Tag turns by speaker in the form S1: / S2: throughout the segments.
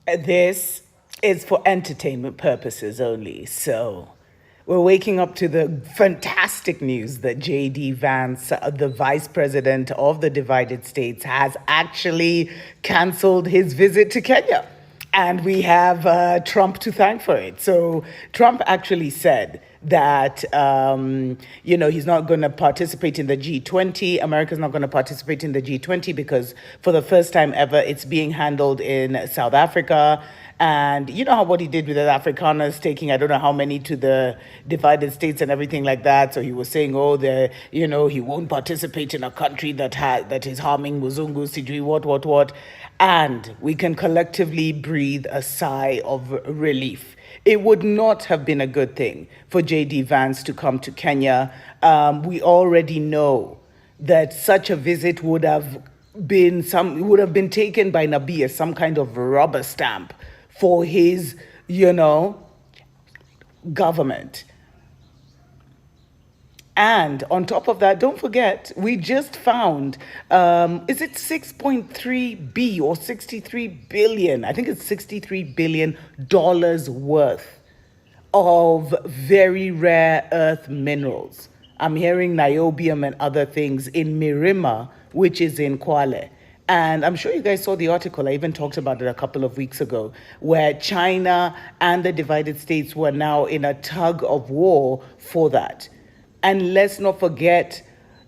S1: This is for entertainment purposes only. So we're waking up to the fantastic news that JD Vance, the vice president of the divided states, has actually canceled his visit to Kenya. And we have Trump to thank for it. So Trump actually said that he's not going to participate in the G20. America's not going to participate in the G20 because for the first time ever, it's being handled in South Africa. And you know how what he did with the Afrikaners, taking I don't know how many to the divided states and everything like that. So he was saying, oh, he won't participate in a country that is harming Muzungu, Sijui, what. And we can collectively breathe a sigh of relief. It would not have been a good thing for JD Vance to come to Kenya. We already know that such a visit would have been taken by Nabi as some kind of rubber stamp for his, government. And on top of that, don't forget, we just found, is it 6.3 B or 63 billion? I think it's $63 billion worth of very rare earth minerals. I'm hearing niobium and other things in Mirima, which is in Kwale. And I'm sure you guys saw the article. I even talked about it a couple of weeks ago, where China and the divided states were now in a tug of war for that. And let's not forget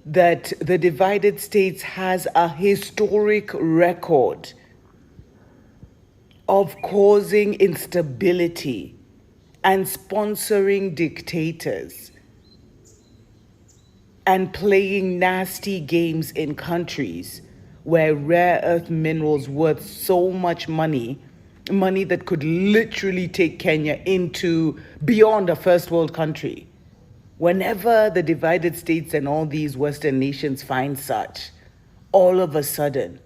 S1: that the divided states has a historic record of causing instability and sponsoring dictators and playing nasty games in countries where rare earth minerals worth so much money that could literally take Kenya into beyond a first world country. Whenever the divided states and all these Western nations find such, all of a sudden,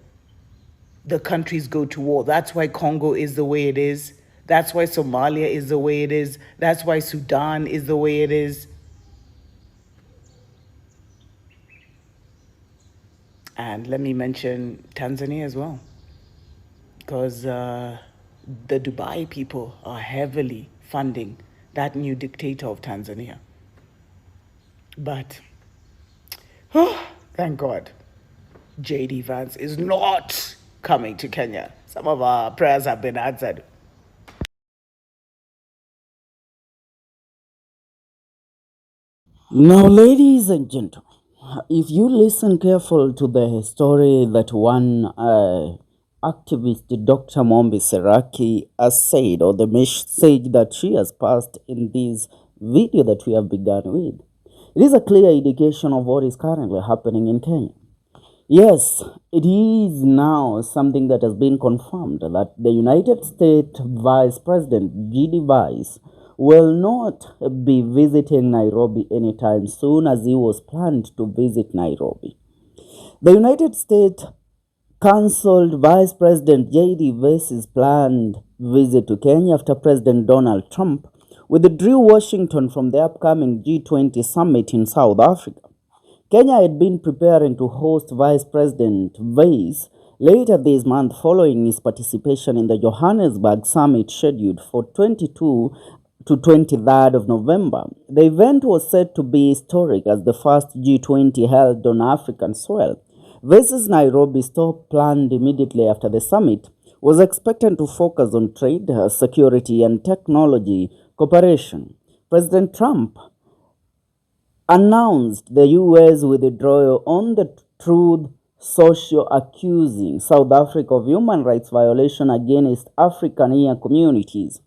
S1: the countries go to war. That's why Congo is the way it is. That's why Somalia is the way it is. That's why Sudan is the way it is. And let me mention Tanzania as well, because the Dubai people are heavily funding that new dictator of Tanzania. But, thank God, JD Vance is not coming to Kenya. Some of our prayers have been answered.
S2: Now, ladies and gentlemen, if you listen careful to the story that one activist, Dr. Mombi Seraki, has said, or the message that she has passed in this video that we have begun with, it is a clear indication of what is currently happening in Kenya. Yes, it is now something that has been confirmed that the United States Vice President G.D. Vance will not be visiting Nairobi anytime soon, as he was planned to visit Nairobi. The United States cancelled Vice President J.D. Vance's planned visit to Kenya after President Donald Trump withdrew Washington from the upcoming G20 summit in South Africa. Kenya had been preparing to host Vice President Vance later this month following his participation in the Johannesburg summit scheduled for 22 to 23rd of November. The event was said to be historic as the first G20 held on African soil. Vance's Nairobi stop, planned immediately after the summit, was expected to focus on trade, security, and technology cooperation. President Trump announced the U.S. withdrawal on the Truth Social, accusing South Africa of human rights violation against African communities.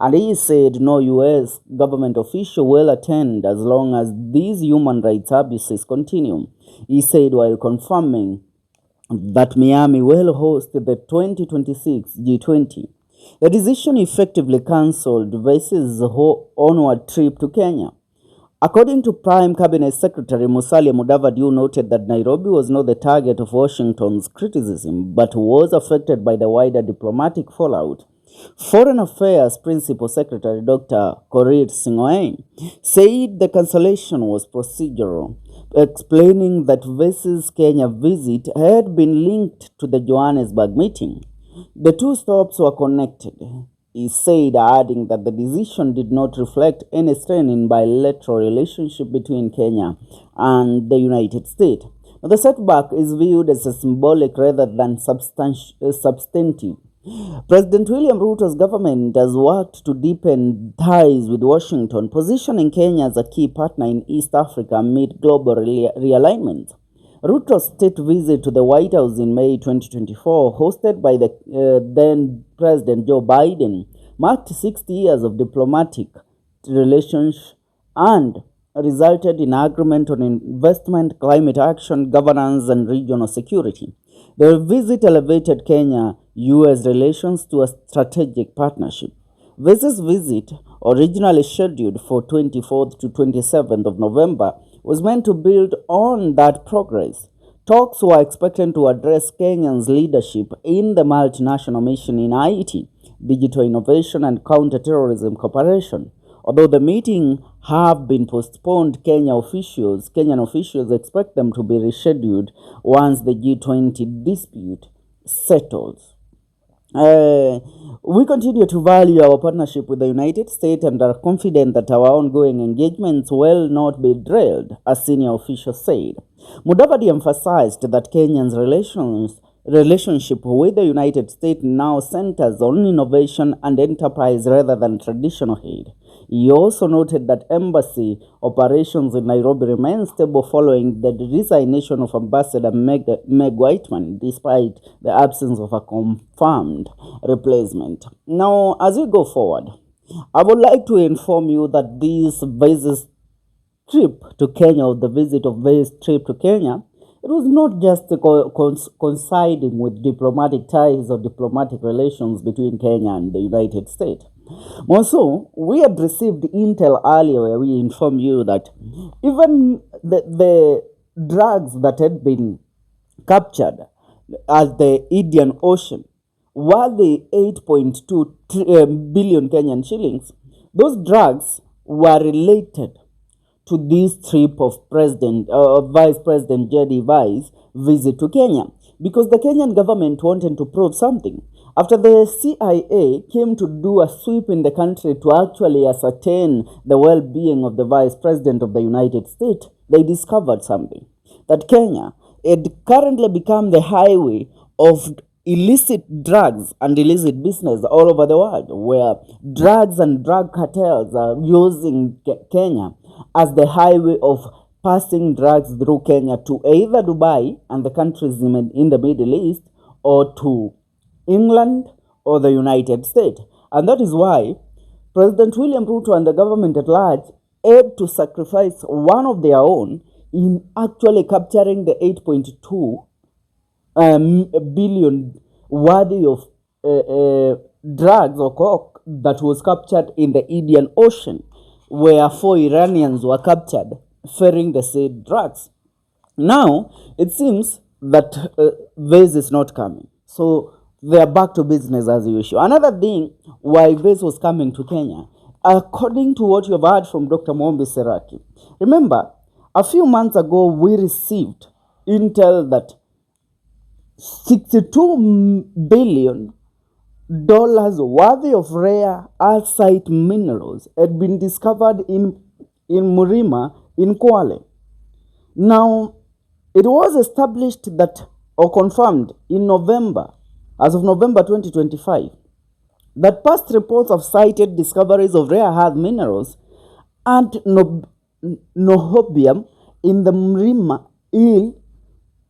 S2: And he said no U.S. government official will attend as long as these human rights abuses continue. He said while confirming that Miami will host the 2026 G20. The decision effectively cancelled Vance's onward trip to Kenya. According to Prime Cabinet Secretary Musalia Mudavadi, who noted that Nairobi was not the target of Washington's criticism, but was affected by the wider diplomatic fallout, Foreign Affairs Principal Secretary Dr. Korir Sing'oei said the cancellation was procedural, explaining that Vance's Kenya visit had been linked to the Johannesburg meeting. The two stops were connected, he said, adding that the decision did not reflect any strain in bilateral relationship between Kenya and the United States. Now, the setback is viewed as a symbolic rather than substantive. President William Ruto's government has worked to deepen ties with Washington, positioning Kenya as a key partner in East Africa amid global realignment. Ruto's state visit to the White House in May 2024, hosted by the then President Joe Biden, marked 60 years of diplomatic relations and resulted in agreement on investment, climate action, governance, and regional security. The visit elevated Kenya-US relations to a strategic partnership. This visit, originally scheduled for 24th to 27th of November, was meant to build on that progress. Talks were expected to address Kenya's leadership in the multinational mission in Haiti, digital innovation, and counter-terrorism cooperation. Although the meeting have been postponed, Kenyan officials expect them to be rescheduled once the G20 dispute settles. We continue to value our partnership with the United States and are confident that our ongoing engagements will not be derailed, a senior official said. Mudavadi emphasized that Kenya's relationship with the United States now centers on innovation and enterprise rather than traditional aid. He also noted that embassy operations in Nairobi remain stable following the resignation of Ambassador Meg Whitman, despite the absence of a confirmed replacement. Now, as we go forward, I would like to inform you that this visit trip to Kenya, or the visit of this trip to Kenya, it was not just coinciding with diplomatic ties or diplomatic relations between Kenya and the United States. Also, we had received intel earlier where we informed you that even the drugs that had been captured at the Indian Ocean, while the 8.2 billion Kenyan shillings, those drugs were related to this trip of Vice President J.D. Vance visit to Kenya, because the Kenyan government wanted to prove something. After the CIA came to do a sweep in the country to actually ascertain the well-being of the Vice President of the United States, they discovered something, that Kenya had currently become the highway of illicit drugs and illicit business all over the world, where drugs and drug cartels are using Kenya as the highway of passing drugs through Kenya to either Dubai and the countries in the Middle East, or to England or the United States. And that is why President William Ruto and the government at large had to sacrifice one of their own in actually capturing the 8.2 billion worthy of drugs or coke that was captured in the Indian Ocean, where 4 Iranians were captured ferrying the said drugs. Now, it seems that Vance is not coming. So, they are back to business as usual. Another thing why Vance was coming to Kenya, according to what you have heard from Dr. Mombi Seraki, remember, a few months ago we received intel that $62 billion worthy of rare earth-site minerals had been discovered in Murima in Kwale. Now, it was established that, or confirmed in November, as of November 2025, that past reports have cited discoveries of rare earth minerals and niobium in the Murima Hill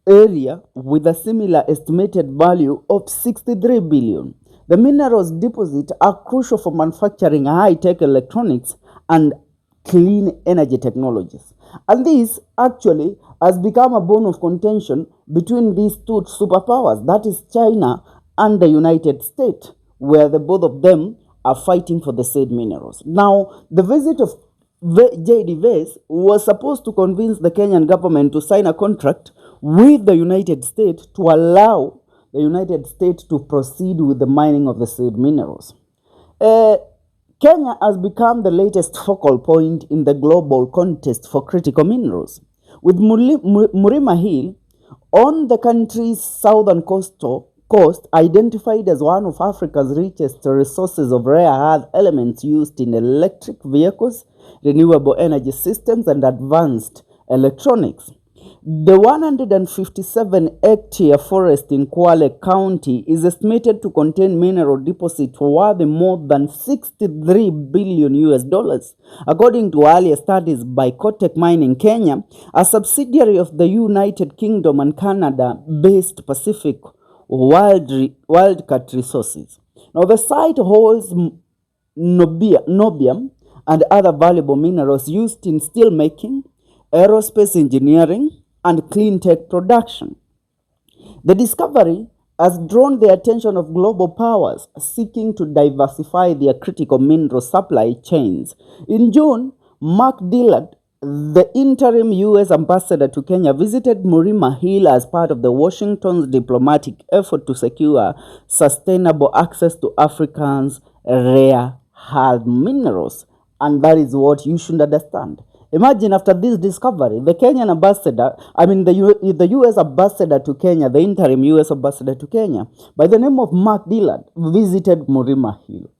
S2: area with a similar estimated value of 63 billion. The minerals deposit are crucial for manufacturing high-tech electronics and clean energy technologies. And this actually has become a bone of contention between these two superpowers, that is China and the United States, where the both of them are fighting for the said minerals. Now, the visit of J.D. Vance was supposed to convince the Kenyan government to sign a contract with the United States to allow the United States to proceed with the mining of the said minerals. Kenya has become the latest focal point in the global contest for critical minerals, with Murima Hill on the country's southern coastal Coast, identified as one of Africa's richest resources of rare earth elements used in electric vehicles, renewable energy systems, and advanced electronics. The 157-hectare forest in Kwale County is estimated to contain mineral deposits worth more than 63 billion US dollars, according to earlier studies by Kotek Mining Kenya, a subsidiary of the United Kingdom and Canada-based Pacific Wildcat Resources. Now, the site holds niobium and other valuable minerals used in steelmaking, aerospace engineering, and clean tech production. The discovery has drawn the attention of global powers seeking to diversify their critical mineral supply chains. In June, Mark Dillard, the interim US ambassador to Kenya, visited Murima Hill as part of the Washington's diplomatic effort to secure sustainable access to Africans' rare earth minerals. And that is what you should understand. Imagine after this discovery, the Kenyan ambassador, the US ambassador to Kenya, the interim US ambassador to Kenya, by the name of Mark Dillard, visited Murima Hill.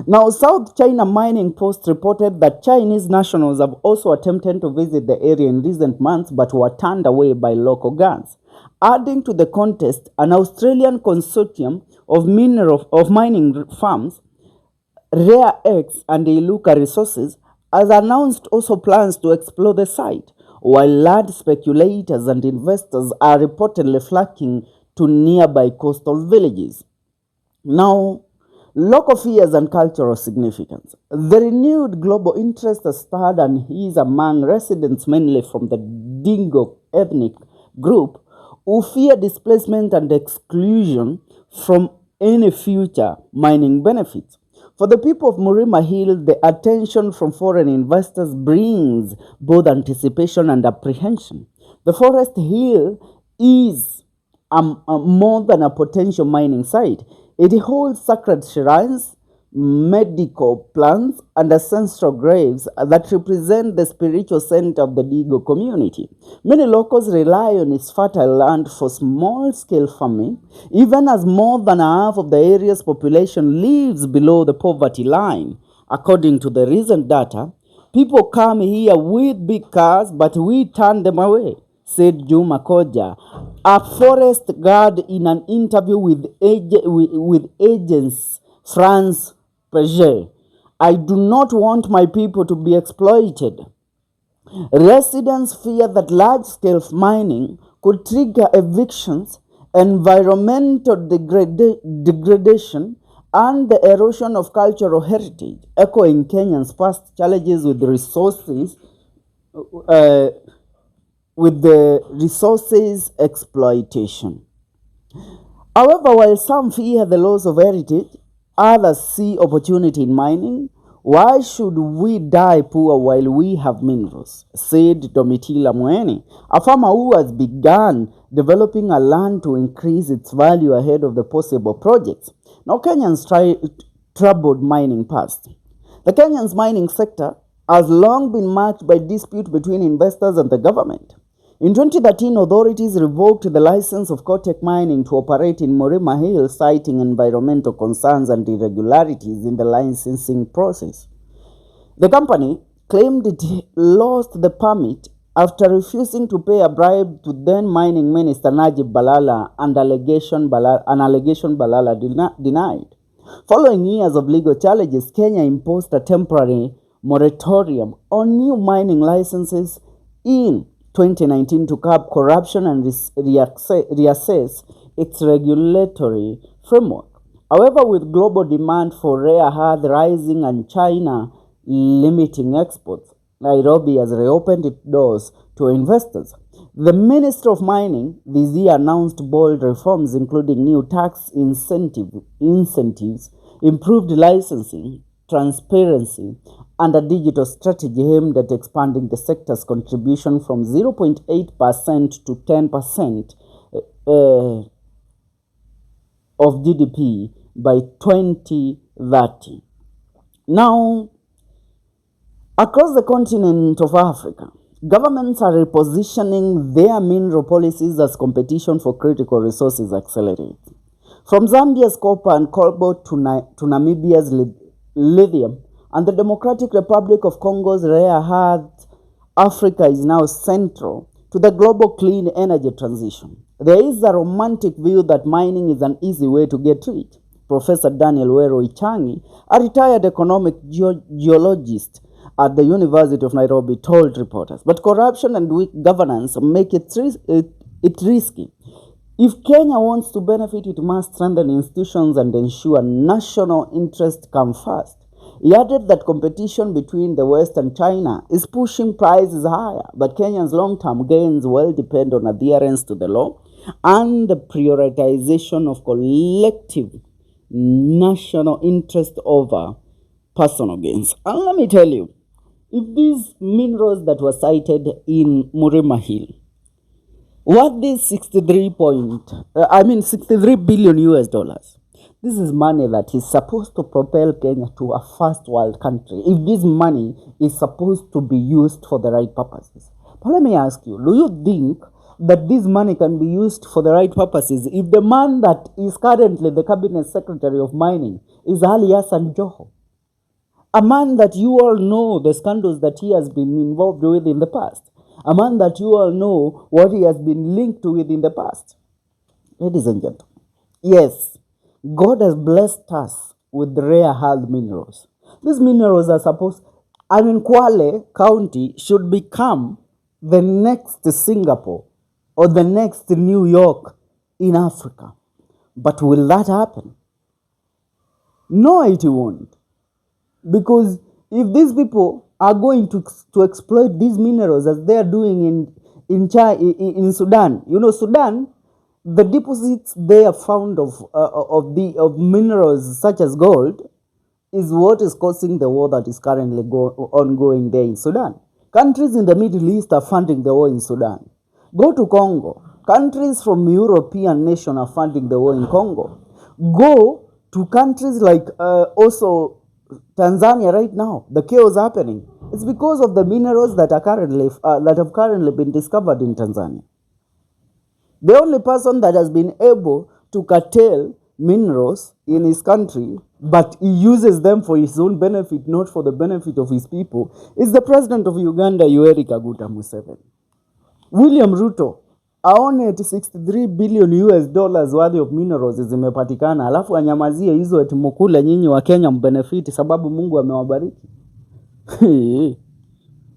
S2: Now, South China Mining Post reported that Chinese nationals have also attempted to visit the area in recent months but were turned away by local gangs. Adding to the contest, an Australian consortium of mining firms, Rare X and Iluka Resources, has announced also plans to explore the site, while large speculators and investors are reportedly flocking to nearby coastal villages. Now, local fears and cultural significance. The renewed global interest has stirred unease among residents, mainly from the Dingo ethnic group, who fear displacement and exclusion from any future mining benefits. For the people of Murima Hill, the attention from foreign investors brings both anticipation and apprehension. The forest hill is more than a potential mining site. It holds sacred shrines, medical plants, and ancestral graves that represent the spiritual center of the Digo community. Many locals rely on its fertile land for small-scale farming, even as more than half of the area's population lives below the poverty line. According to the recent data, people come here with big cars, but we turn them away, said Juma Koja, a forest guard, in an interview with agents France Paget. I do not want my people to be exploited. Residents fear that large-scale mining could trigger evictions, environmental degradation, and the erosion of cultural heritage, echoing Kenyans' past challenges with the resources exploitation. However, while some fear the loss of heritage, others see opportunity in mining. Why should we die poor while we have minerals? Said Domitila Mweni, a farmer who has begun developing a land to increase its value ahead of the possible projects. Now, Kenyans troubled mining past. The Kenyan's mining sector has long been marked by dispute between investors and the government. In 2013, authorities revoked the license of Kotek Mining to operate in Murima Hill, citing environmental concerns and irregularities in the licensing process. The company claimed it lost the permit after refusing to pay a bribe to then mining minister Najib Balala, and an allegation Balala denied. Following years of legal challenges, Kenya imposed a temporary moratorium on new mining licenses in 2019 to curb corruption and reassess its regulatory framework. However, with global demand for rare earth rising and China limiting exports, Nairobi has reopened its doors to investors. The Ministry of Mining this year announced bold reforms, including new tax incentives, improved licensing, transparency, and a digital strategy aimed at expanding the sector's contribution from 0.8% to 10% of GDP by 2030. Now, across the continent of Africa, governments are repositioning their mineral policies as competition for critical resources accelerates. From Zambia's copper and cobalt to Namibia's lithium and the Democratic Republic of Congo's rare earth, Africa is now central to the global clean energy transition. There is a romantic view that mining is an easy way to get rich. Professor Daniel Wero Ichangi, a retired economic geologist at the University of Nairobi, told reporters. But corruption and weak governance make it risky. If Kenya wants to benefit, it must strengthen institutions and ensure national interests come first. He added that competition between the West and China is pushing prices higher, but Kenya's long-term gains will depend on adherence to the law and the prioritization of collective national interest over personal gains. And let me tell you, if these minerals that were cited in Murima Hill, what this 63 billion US dollars, this is money that is supposed to propel Kenya to a first world country. If this money is supposed to be used for the right purposes. But let me ask you, do you think that this money can be used for the right purposes if the man that is currently the cabinet secretary of mining is Ali Hassan Joho? A man that you all know the scandals that he has been involved with in the past. A man that you all know what he has been linked to with in the past. Ladies and gentlemen, yes, God has blessed us with rare earth minerals. These minerals are Kwale County should become the next Singapore or the next New York in Africa. But will that happen? No, it won't. Because if these people are going to exploit these minerals as they are doing in Sudan, Sudan, the deposits they have found of minerals such as gold is what is causing the war that is currently ongoing there in Sudan. Countries in the Middle East are funding the war in Sudan. Go to Congo. Countries from European nations are funding the war in Congo. Go to countries like also Tanzania right now. The chaos happening. It's because of the minerals that have currently been discovered in Tanzania. The only person that has been able to curtail minerals in his country, but he uses them for his own benefit, not for the benefit of his people, is the president of Uganda, Yoweri Kaguta Museveni. William Ruto aone eti 63 billion US dollars worth of minerals zimepatikana, alafu anyamazie hizo eti mkule nyinyi wa Kenya mbenefiti sababu Mungu amewabariki.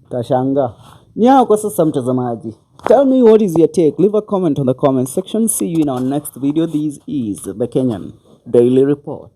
S2: Tashanga. Ni hao kwa sasa mtazamaji. Tell me what is your take. Leave a comment on the comment section. See you in our next video. This is the Kenyan Daily Report.